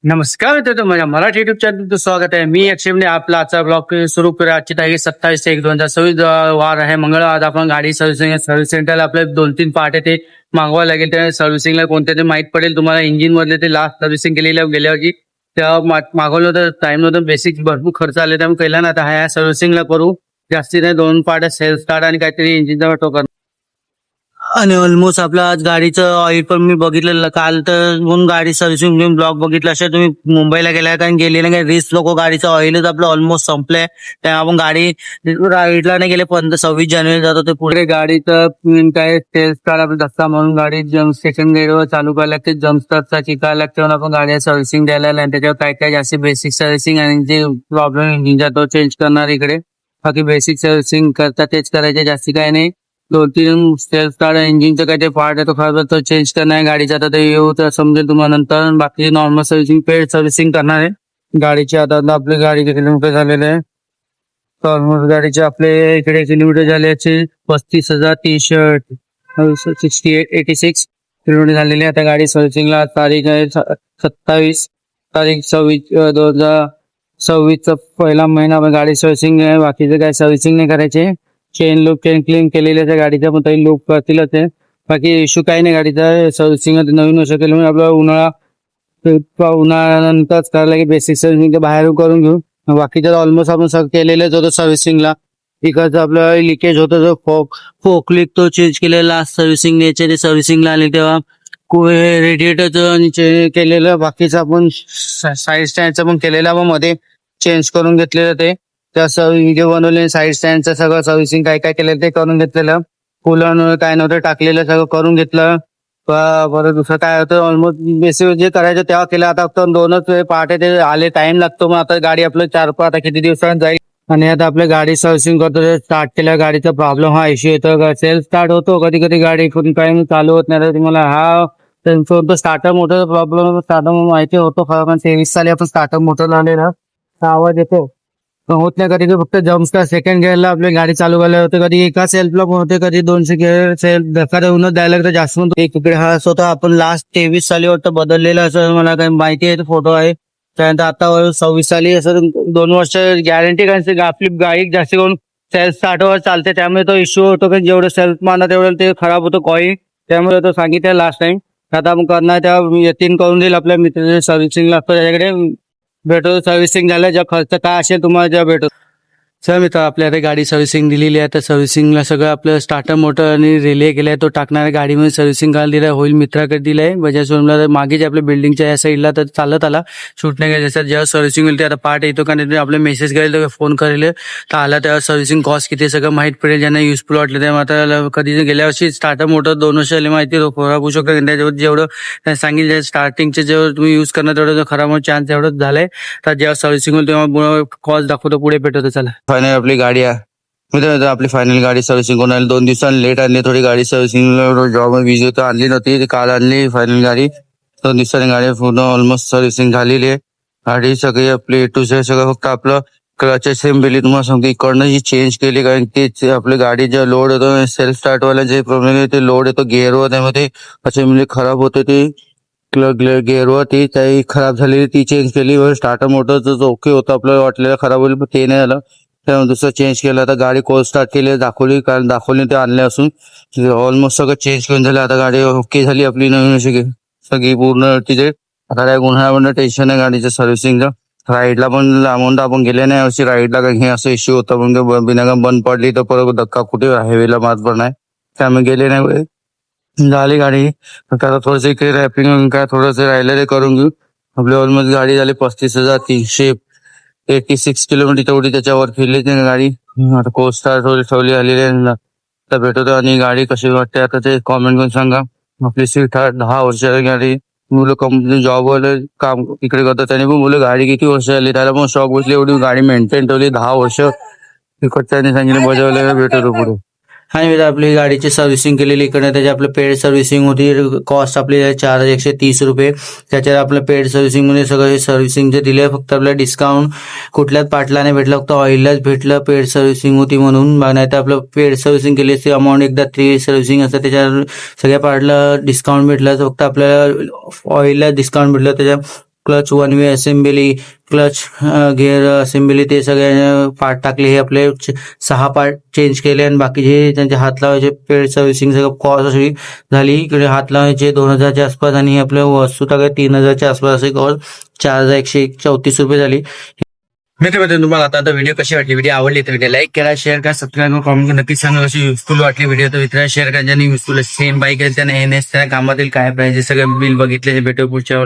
नमस्कार मित्रांनो, माझ्या मराठी युट्यूब चॅनल स्वागत आहे. मी अक्षय आपला आजचा ब्लॉग सुरू करूया. आजची तारीख 27/1/2026 वार आहे, मंगळवार. आज आपण गाडी सर्व्हिस सेंटरला आपले 2-3 पार्ट आहे ते मागवावं लागेल. त्या सर्व्हिसिंगला कोणत्या ते माहित पडेल तुम्हाला. इंजिन मधले ते लास्ट सर्व्हिसिंग केलेल्या गेल्यावरची तेव्हा मागवलं होतं, टाइम नव्हतं, बेसिक भरपूर खर्च आले, त्यामुळे केला ना. आता ह्या सर्व्हिसिंगला करू. जास्ती नाही, 2 पार्ट सेल्फ स्टार्ट आणि काहीतरी इंजिनचा टोकर. आणि ऑलमोस्ट आपलं आज गाडीचं ऑइल पण मी बघितलेलं काल, तर म्हणून गाडी सर्व्हिसिंग ब्लॉग बघितला असेल तुम्ही. मुंबईला गेलाय कारण गेले नाही, रीस लोक गाडीचं ऑइलच आपलं ऑलमोस्ट संपलंय. त्या आपण गाडी राईडला नाही गेले, 26 जानेवारी जातो ते पुढे गाडीचं काय सेल्फ स्टार्ट आपलं धक्का म्हणून गाडी जम्प सेकंड गेअरवर चालू करायला लागते, जम्प स्टार्टचा चिकायला लागते, आपण गाडी सर्व्हिसिंग द्यायला आणि त्याच्यावर काय काय जास्त बेसिक सर्व्हिसिंग आणि जे प्रॉब्लेम इंजिनचा तो चेंज करणार इकडे. बाकी बेसिक सर्व्हिसिंग करता तेच करायचे, जास्ती काय नाही. 2-3 सेल्फ स्टार्ट इंजिनचं काही ते पार्ट आहे तो खराब, तो चेंज करणार आहे गाडीचा. आता ते येऊ तर समजेल तुम्हाला नंतर. बाकी नॉर्मल सर्व्हिसिंग, पेड सर्व्हिसिंग करणार आहे गाडीची. आता आपली गाडी किलोमीटर झालेले आहे. ऑलमोस्ट गाडीचे आपले इकडे किलोमीटर झाले 35,386 किलोमीटर झालेले. आता गाडी सर्व्हिसिंगला तारीख आहे 27/2026 पहिला महिना गाडी सर्व्हिसिंग आहे. बाकीचे काय सर्व्हिसिंग नाही करायचे. चेन क्लीन केलेले त्या गाडीचा, पण तरी लूप करतीलच आहे. बाकी इश्यू काही नाही गाडीचा. सर्व्हिसिंग नवीन वर्ष केलं म्हणजे आपला उन्हाळ्यानंतरच करायला लागेल. बेसिक सर्व्हिसिंग बाहेर करून घेऊ. बाकीच्या ऑलमोस्ट आपण सगळं केलेलंच होतं सर्व्हिसिंगला. इकडचं आपलं लिकेज होतं, जो फोक लिक तो चेंज केलेला लास्ट सर्व्हिसिंग याचे ते सर्व्हिसिंगला आले तेव्हा. रेडिएटरचं केलेलं, बाकीचं आपण साईड स्टँडचं पण केलेलं, आपण मध्ये चेंज करून घेतलेलं ते. त्या व्हिडिओ बनवले साईड स्टँडचं सगळं सर्व्हिसिंग काय काय केलेलं ते करून घेतलेलं. कूलर काय नव्हतं टाकलेलं, सगळं करून घेतलं. परत दुसरं काय होतं, ऑलमोस्ट बेसिक जे करायचं तेव्हा केलं. आता फक्त 2च पार्ट आहे ते आले, टाइम लागतो. मग आता गाडी आपलं 4-5 आता किती दिवसात जाईल. आणि आता आपल्या गाडी सर्व्हिसिंग करतो, स्टार्ट केल्या गाडीचा प्रॉब्लेम हा इश्यू येतो. सेल्फ स्टार्ट होतो कधी कधी, गाडी काही चालू होत नाही. तर तुम्हाला हा स्टार्टर मोटर प्रॉब्लेम, स्टार्टर माहिती होतो खरं, पण 23 साली आपण स्टार्टर मोटर लावलेला आवाज येतो होत नाही. कधी फक्त जम्पस्टार सेकंड गिअरला आपली गाडी चालू करायला होते, कधी एका सेल्फला पण होते, कधी 200 गिअर सेल्फ धक्का देऊनच द्यायला लागतं जास्त. एक इकडे हा स्वतः आपण लास्ट 23 साली वाटतं बदललेला, असं मला काही माहिती आहे, फोटो आहे. त्यानंतर आता 26 साली असं 2 वर्ष गॅरंटी. कारण आपली गाडी जास्त करून सेल्फ स्टार्टवर चालते, त्यामुळे तो इश्यू होतो की जेवढं सेल्फ मारणार तेवढं ते खराब होतं कॉईल. त्यामुळे तो सांगितलं लास्ट टाइम. आता आपण करणार तेव्हा यतीन करून देईल. आपल्या मित्राचे सर्व्हिसिंग लागतो त्याच्याकडे, भेटो. सर्व्हिसिंग झालं, ज्या खर्च काय असेल तुम्हाला जेव्हा भेटो. सर मित्र, आपल्या आता गाडी सर्व्हिसिंग दिलेली आहे. तर सर्व्हिसिंगला सगळं आपलं स्टार्टर मोटर आणि रिले केलाय, तो टाकणाऱ्या गाडीमध्ये सर्व्हिसिंग करायला दिलाय. होईल मित्राकडे दिलाय बजाज शोरूमला. मागेच आपल्या बिल्डिंगच्या या साईडला तर चालत आला, शूट नाही करायचं. जेव्हा सर्व्हिसिंग होईल ते आता पार्ट येतो का नाही आपले मेसेज करेल, फोन करेल, तर आला तेव्हा सर्व्हिसिंग कॉस्ट किती सगळं माहित पडेल. ज्यांना युजफुल वाटलं तेव्हा. आता कधी गेल्या वर्षी स्टार्टर मोटर 2 वर्ष आले माहिती खराब होऊ शकतो. त्याच्यावर जेवढं सांगितलं स्टार्टिंगचे जेवढं तुम्ही यूज करणार तेवढं खराब होण्याचा चान्स एवढंच झालाय. तर जेव्हा सर्व्हिसिंग होईल तेव्हा कॉस्ट दाखवतो, पुढे भेटतो. चला, फायनल आपली गाडी आहे मित्रांनो. आपली फायनल गाडी सर्व्हिसिंग करून आली. 2 दिवसांनी लेट आणली थोडी गाडी सर्व्हिसिंग, जॉब बिझी होतं, आणली नव्हती. काल आणली फायनल गाडी. 2 दिवसांनी गाडी पूर्ण ऑलमोस्ट सर्व्हिसिंग झालेली आहे. गाडी सगळी आपली टू से सगळं, फक्त आपलं क्लच असेंबली तुम्हाला सांगतो इकडनं जी चेंज केली, कारण ते आपली गाडी जे लोड येतो सेल्फ स्टार्टवाला जे प्रॉब्लेम आहे ते लोड येतो गेअरवर, त्यामध्ये असेंबली खराब होते. ती गेअरवर ती काही खराब झालेली, ती चेंज केली. स्टार्टर मोटरचं जो ओके होतं आपल्याला वाटलेलं खराब होईल, पण ते नाही झालं. त्यामुळे दुसरं चेंज केलं. आता गाडी कोल्ड स्टार्ट केली, दाखवली, कारण दाखवली ते आणले असून ऑलमोस्ट सगळं चेंज करून झालं. आता गाडी ओके झाली आपली, नवीन अशी सगळी पूर्ण तिथे. आता काय उन्हाळ्यामध्ये टेन्शन आहे गाडीचं सर्व्हिसिंगचं. राईडला पण अमाऊंट आपण गेले नाही अशी राईडला, काही असं इश्यू होता, म्हणजे बिनाकाम बंद पडली तर परत धक्का कुठे हायवेला मारत पण नाही, त्यामुळे गेले नाही. झाली गाडी. आता थोडंसं इकडे रॅपिंग काय थोडंसं राहिलं ते करून घेऊ. आपली ऑलमोस्ट गाडी झाली 35,386 किलोमीटर तेवढी त्याच्यावर फिरली ती गाडी. आता कोस्टार थोडी ठेवली आलेली आहे. तर भेटतो. आणि गाडी कशी वाटते आता ते कॉमेंट करून सांगा. आपली सीट 10 वर्षाची गाडी. मुलं कंपनी जॉबवाले काम इकडे करतात, त्याने पण मुलं गाडी किती वर्ष आली, त्याला पण शॉक बसली एवढी गाडी मेंटेन ठेवली 10 वर्ष. तिकडच्याने सांगितलं बजावलं, भेटतो पुढे. आणि आपली गाडीची सर्व्हिसिंग केलेली इकडे, त्याची आपलं पेड सर्व्हिसिंग होती. कॉस्ट आपली 4,130 रुपये. त्याच्यात आपलं पेड सर्व्हिसिंग मध्ये सगळं सर्व्हिसिंग जे दिले, फक्त आपलं डिस्काउंट कुठल्याच पार्टला नाही भेटलं, फक्त ऑइललाच भेटलं. पेड सर्व्हिसिंग होती म्हणून. नाही तर आपलं पेड सर्व्हिसिंग केली असते अमाऊंट एकदा 3 सर्व्हिसिंग असतं, त्याच्यावर सगळ्या पार्टला डिस्काउंट भेटलं. फक्त आपल्याला ऑइलला डिस्काउंट भेटलं. त्याच्या clutch one way assembly, clutch gear assembly, ते सगळे पार्ट टाकले. हे आपले 6 पार्ट चेंज केले आणि बाकीचे त्यांचे हात लावायचे पेड सर्व्हिसिंग सगळं कॉस्ट अशी झाली. इकडे हात लावायचे 2,000च्या आसपास आणि आपल्या वस्तू टाकाय 3,000च्या आसपास असे कॉस्ट 4,134 झाली. मित्र तुम्हाला आता व्हिडिओ कशी वाटली, व्हिडिओ आवडली तर व्हिडिओ लाईक करा, शेअर करा, सबस्क्राईब करा, कॉमेंट नक्की सांगा कशी युजफुल वाटली व्हिडिओ. तर मित्रांनो शेअर करा, ज्यांनी युजफुल सेम बाईक आहे त्यांना एनएस त्या कामातील काय प्राइस सगळं बिल बघितले. भेटू पुढच्या